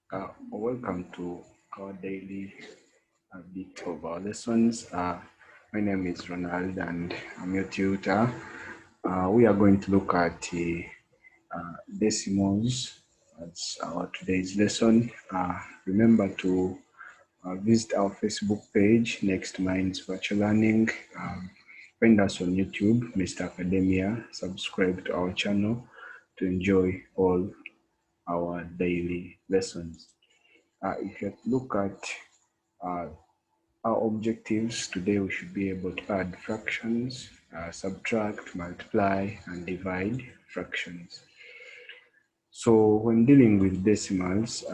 Welcome to our daily bit of our lessons. My name is Ronald and I'm your tutor. We are going to look at decimals as our today's lesson. Remember to visit our Facebook page, Next Minds Virtual Learning. Find us on YouTube, Mr. Academia. Subscribe to our channel to enjoy all our daily lessons. If you look at uh, our objectives today, we should be able to add fractions, subtract, multiply, and divide fractions. So when dealing with decimals,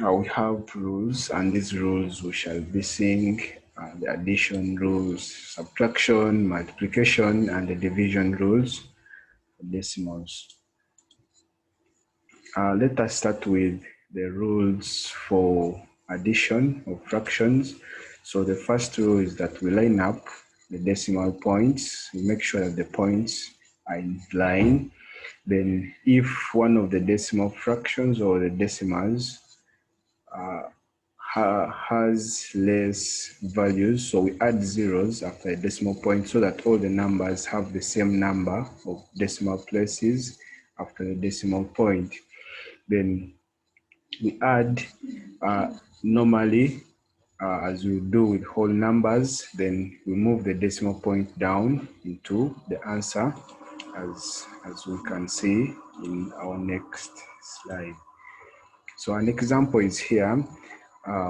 we have rules, and these rules we shall be seeing the addition rules, subtraction, multiplication, and the division rules for decimals. Let us start with the rules for addition of fractions. So the first rule is that we line up the decimal points. We make sure that the points are in line. Then if one of the decimal fractions or the decimals has less values, so we add zeros after a decimal point so that all the numbers have the same number of decimal places after the decimal point. Then we add normally as we do with whole numbers, then we move the decimal point down into the answer as we can see in our next slide. So an example is here.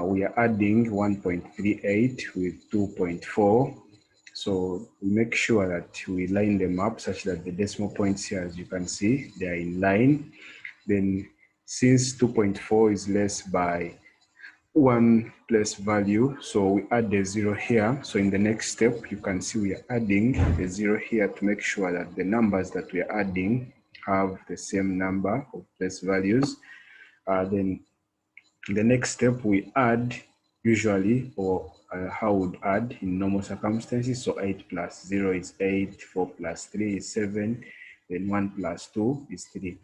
We are adding 1.38 with 2.4. So we make sure that we line them up such that the decimal points here, as you can see, they are in line. Then since 2.4 is less by one place value, so we add the zero here. So in the next step, you can see we are adding the zero here to make sure that the numbers that we are adding have the same number of place values. Then the next step we add usually, or how we would add in normal circumstances. So 8 plus 0 is 8, 4 plus 3 is 7, then 1 plus 2 is 3.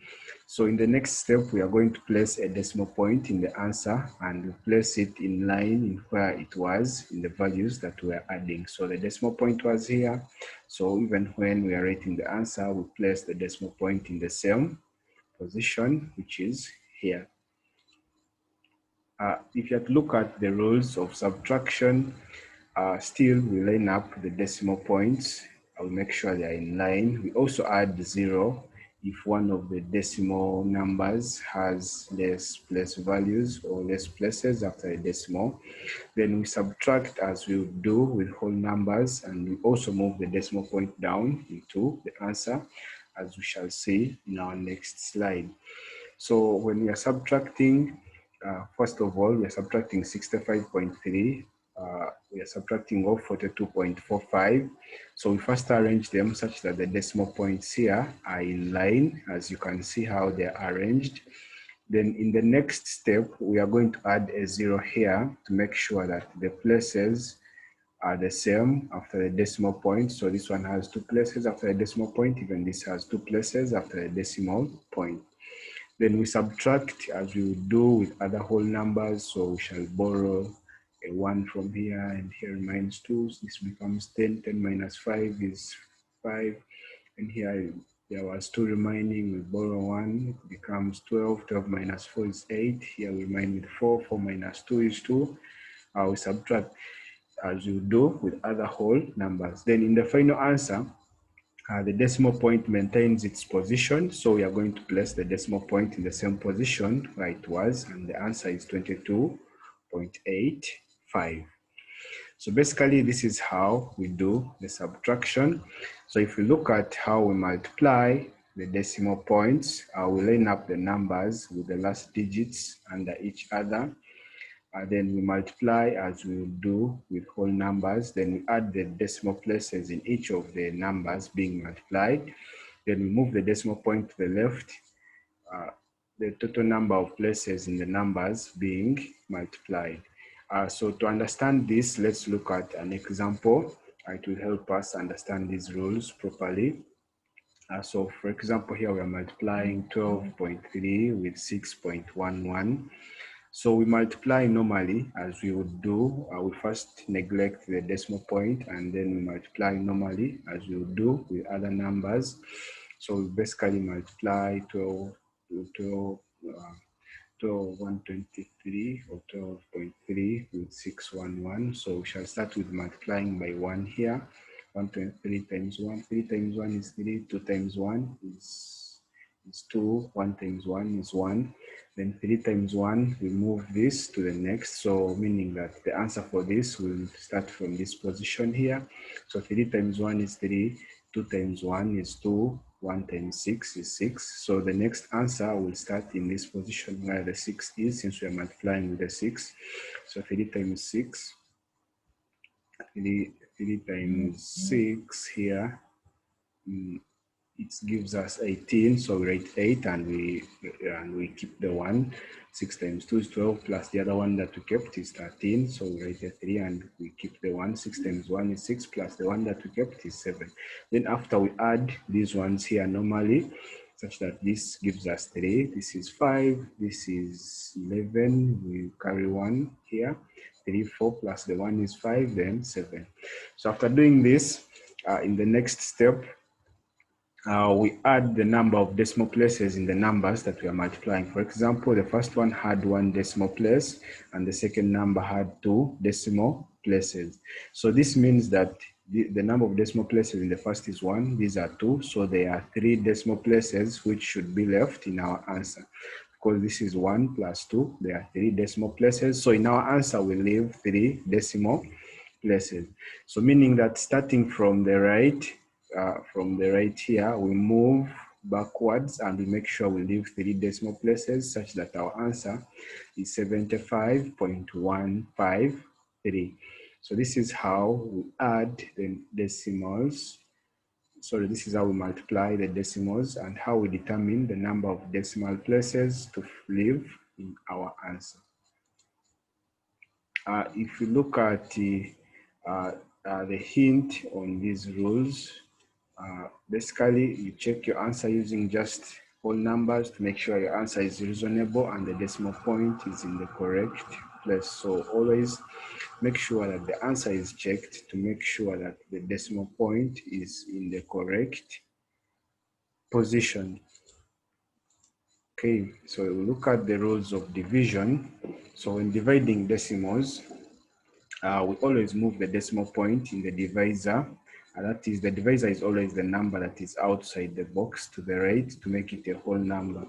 So in the next step, we are going to place a decimal point in the answer and we place it in line in where it was in the values that we are adding. So the decimal point was here. So even when we are writing the answer, we place the decimal point in the same position, which is here. If you have to look at the rules of subtraction, still we line up the decimal points. I will make sure they are in line. We also add zero if one of the decimal numbers has less place values or less places after a decimal. Then we subtract as we do with whole numbers, and we also move the decimal point down into the answer, as we shall see in our next slide. So when we are subtracting, first of all, we are subtracting 65.3. We are subtracting off 42.45. So we first arrange them such that the decimal points here are in line, as you can see how they are arranged. Then in the next step, we are going to add a zero here to make sure that the places are the same after the decimal point. So this one has 2 places after the decimal point, even this has 2 places after the decimal point. Then we subtract as we would do with other whole numbers. So we shall borrow a 1 from here, and here remains 2. So this becomes 10. 10 minus 5 is 5. And here there was 2 remaining. We borrow 1, it becomes 12. 12 minus 4 is 8. Here we remain with 4. 4 minus 2 is 2. We subtract as you do with other whole numbers. Then in the final answer, the decimal point maintains its position, so we are going to place the decimal point in the same position where it was, and the answer is 22.85. So basically, this is how we do the subtraction. So if we look at how we multiply the decimal points, we line up the numbers with the last digits under each other. Then we multiply as we do with whole numbers. Then we add the decimal places in each of the numbers being multiplied. Then we move the decimal point to the left, the total number of places in the numbers being multiplied. So to understand this, let's look at an example. It will help us understand these rules properly. So for example, here we are multiplying 12.3 with 6.11. So we multiply normally as we would do. We first neglect the decimal point and then we multiply normally as we would do with other numbers. So we basically multiply 12 to 12, 123 or 12.3 with 611. So we shall start with multiplying by 1 here. 123 times 1. 3 times 1 is 3. 2 times 1 is 2. 1 times 1 is 1. Then 3 times 1, we move this to the next. So meaning that the answer for this will start from this position here. So 3 times 1 is 3. 2 times 1 is 2. 1 times 6 is 6. So the next answer will start in this position where the 6 is, since we are multiplying with the 6. So 3 times 6, 3 times 6 here, it gives us 18. So we write 8 and we keep the 1. 6 times 2 is 12 plus the other one that we kept is 13. So we write a 3 and we keep the 1. 6 times 1 is 6 plus the one that we kept is 7. Then after we add these ones here normally, such that this gives us 3. This is 5. This is 11. We carry 1 here. 3, 4 plus the 1 is 5, then 7. So after doing this, in the next step, we add the number of decimal places in the numbers that we are multiplying. For example, the first one had 1 decimal place and the second number had 2 decimal places. So this means that the number of decimal places in the first is 1, these are 2, so there are 3 decimal places which should be left in our answer. Because this is 1 plus 2, there are 3 decimal places. So in our answer, we leave 3 decimal places. So meaning that starting from the right here, we move backwards and we make sure we leave 3 decimal places such that our answer is 75.153. So this is how we add the decimals. Sorry, this is how we multiply the decimals and how we determine the number of decimal places to leave in our answer. If you look at the hint on these rules, basically you check your answer using just whole numbers to make sure your answer is reasonable and the decimal point is in the correct place. So always make sure that the answer is checked to make sure that the decimal point is in the correct position. Okay, so we look at the rules of division. So when dividing decimals, we always move the decimal point in the divisor. That is, the divisor is always the number that is outside the box to the right to make it a whole number.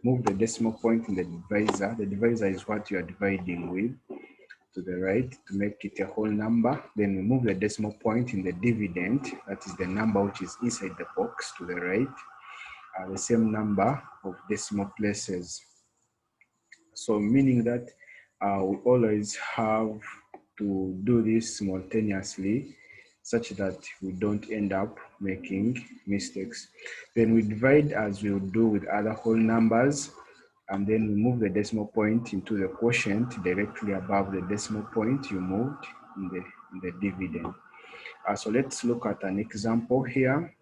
Move the decimal point in the divisor. The divisor is what you are dividing with to the right to make it a whole number. Then we move the decimal point in the dividend. That is the number which is inside the box to the right. The same number of decimal places. So meaning that we always have to do this simultaneously such that we don't end up making mistakes. Then we divide as we would do with other whole numbers, and then we move the decimal point into the quotient directly above the decimal point you moved in the dividend. So let's look at an example here.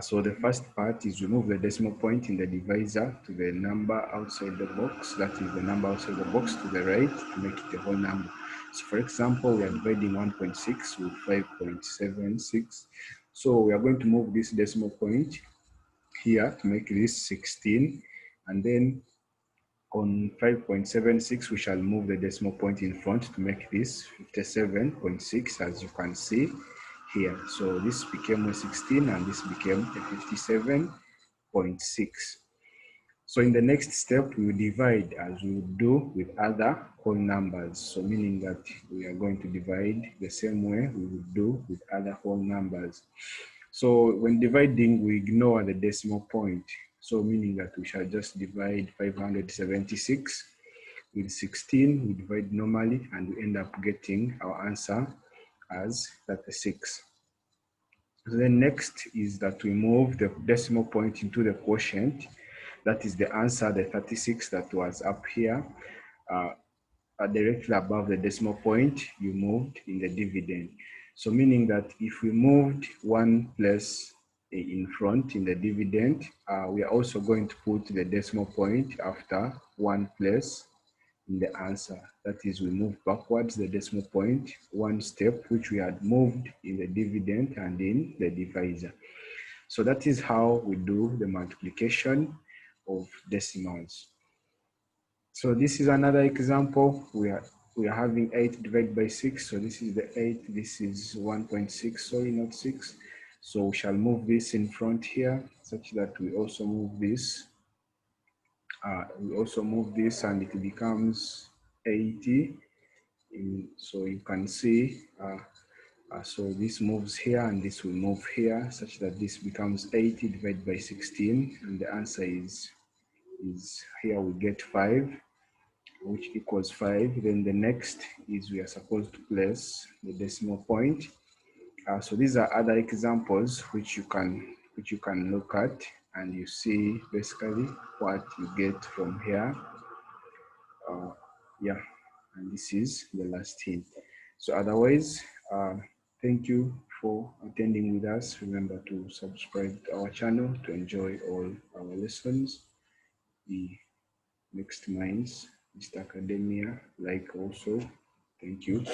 So the first part is remove the decimal point in the divisor to the number outside the box. That is the number outside the box to the right to make it a whole number. So for example, we are dividing 1.6 with 5.76. So we are going to move this decimal point here to make this 16. And then on 5.76, we shall move the decimal point in front to make this 57.6, as you can see here. So this became a 16 and this became a 57.6. So in the next step, we will divide as we would do with other whole numbers. So meaning that we are going to divide the same way we would do with other whole numbers. So when dividing, we ignore the decimal point. So meaning that we shall just divide 576 with 16, we divide normally, and we end up getting our answer as 36. So then next is that we move the decimal point into the quotient. That is the answer, the 36 that was up here. Directly above the decimal point, you moved in the dividend. So meaning that if we moved one place in front in the dividend. We are also going to put the decimal point after one place in the answer. That is, we move backwards the decimal point one step, which we had moved in the dividend and in the divisor. So that is how we do the multiplication of decimals. So this is another example. We are having 8 divided by 6. So this is the 8. This is 1.6. Sorry, not 6. So we shall move this in front here, such that we also move this. And it becomes 80. So you can see. So this moves here and this will move here, such that this becomes 80 divided by 16, and the answer is here we get 5, which equals 5. Then the next is we are supposed to place the decimal point. So these are other examples which you can look at, and you see basically what you get from here. Yeah, and this is the last hint. So otherwise, thank you for attending with us. Remember to subscribe to our channel to enjoy all our lessons. The next minds, Mr. Academia, like also. Thank you.